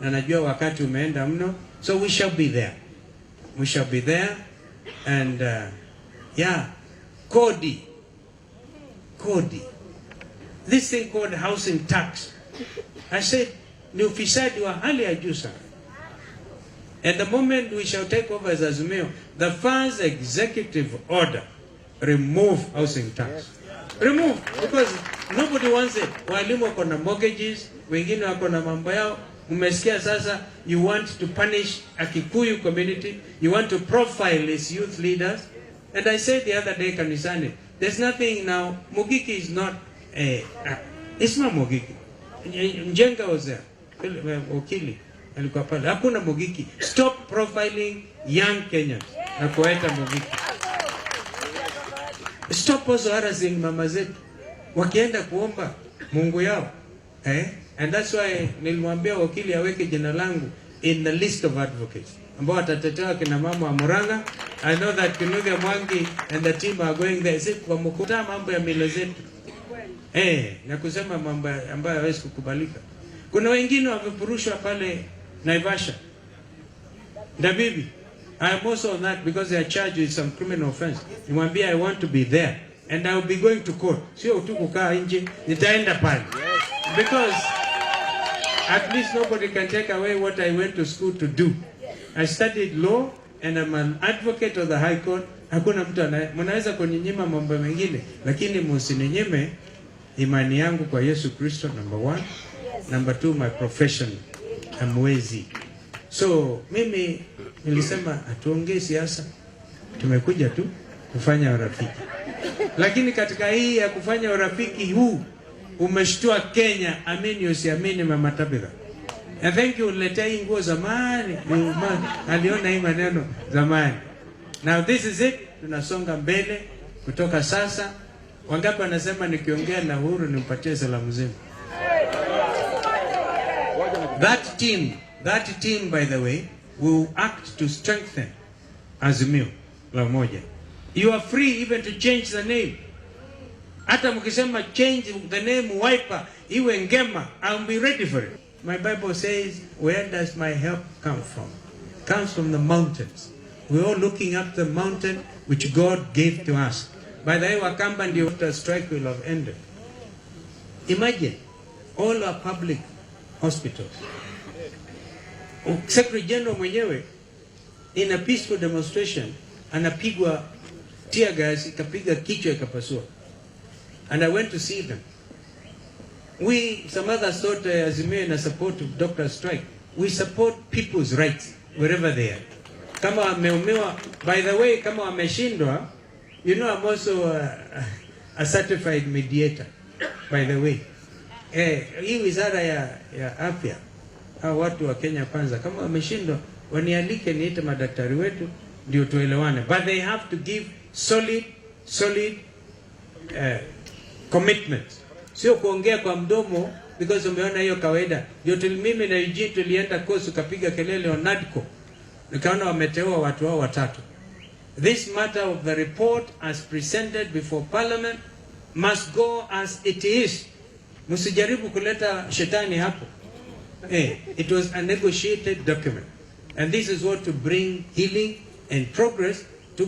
na najua wakati umeenda mno, so we shall be there. We shall be there. And yeah, Kodi. This thing called housing tax. I said, ni ufisadi wa hali ya juu sana. At the moment we shall take over as Azimio, the first executive order, remove housing tax. Remove, because nobody wants it. Walimu wako na mortgages, wengine wako na mambo yao. Umesikia sasa, you want to punish a Kikuyu community, you want to profile its youth leaders. And I said the other day, kanisani, there's nothing now. Mugiki is not it's not Mugiki. Njenga was there. Okili alikuwa pale. Hakuna Mugiki. Stop profiling young Kenyans na kuwaita Mugiki. Stop also harassing mama zetu wakienda kuomba Mungu yao. And that's why nilimwambia wakili aweke jina langu in the list of advocates ambao atatetea kina mama wa Murang'a. I know that Kinuthia Mwangi and the team are going there. Sisi kwa mkuta mambo ya mila zetu. Na kusema mambo ambayo hawezi kukubalika. Kuna wengine wamepurushwa pale Naivasha. Na bibi, I am also on that because they are charged with some criminal offense. Nimwambia I want to be there and I will be going to court. Sio tu kukaa nje, nitaenda pale. Because at least nobody can take away what I went to school to do. I studied law and I'm an advocate of the High Court. Hakuna mtu mnaweza kuninyima mambo mengine, lakini msininyime imani yangu kwa Yesu Kristo, number 1. Number 2, my profession. Amwezi. So mimi nilisema atuongee siasa. Tumekuja tu kufanya urafiki. Lakini katika hii ya kufanya urafiki huu umeshtua Kenya, amini usiamini mama Tabitha. I think you letea hii nguo zamani. Aliona hii maneno zamani. Now this is it. Tunasonga mbele kutoka sasa. Wangapi wanasema nikiongea na Uhuru nimpatie salamu zenu? That team by the way will act to strengthen Azimio la Umoja. You are free even to change the name. Hata mkisema change the name Wiper iwe Ngema, I'll be ready for it. My Bible says, where does my help come from? It comes from the mountains. We're all looking up the mountain which God gave to us. By the way, Wakamba ndio the strike will have ended. Imagine all our public hospitals. Secretary General mwenyewe in a peaceful demonstration anapigwa tear gas, ikapiga kichwa ikapasua. And I went to see them. Some others thought Azimio in support of doctor strike. We support people's rights wherever they are. Kama wameumiwa, by the way, kama wameshindwa, you know I'm also a certified mediator, by the way. Hii wizara ya afya, hao watu wa Kenya Kwanza, kama wameshindwa, wanialike niite madaktari wetu, ndio tuelewane. But they have to give solid commitment. Sio kuongea kwa mdomo, because umeona hiyo kawaida. Ndio mimi na Eugene tulienda kosu kapiga kelele wa NADCO. Nikaona wameteua watu wao 3. This matter of the report as presented before Parliament must go as it is. Msijaribu kuleta shetani hapo. It was a negotiated document. And this is what to bring healing and progress to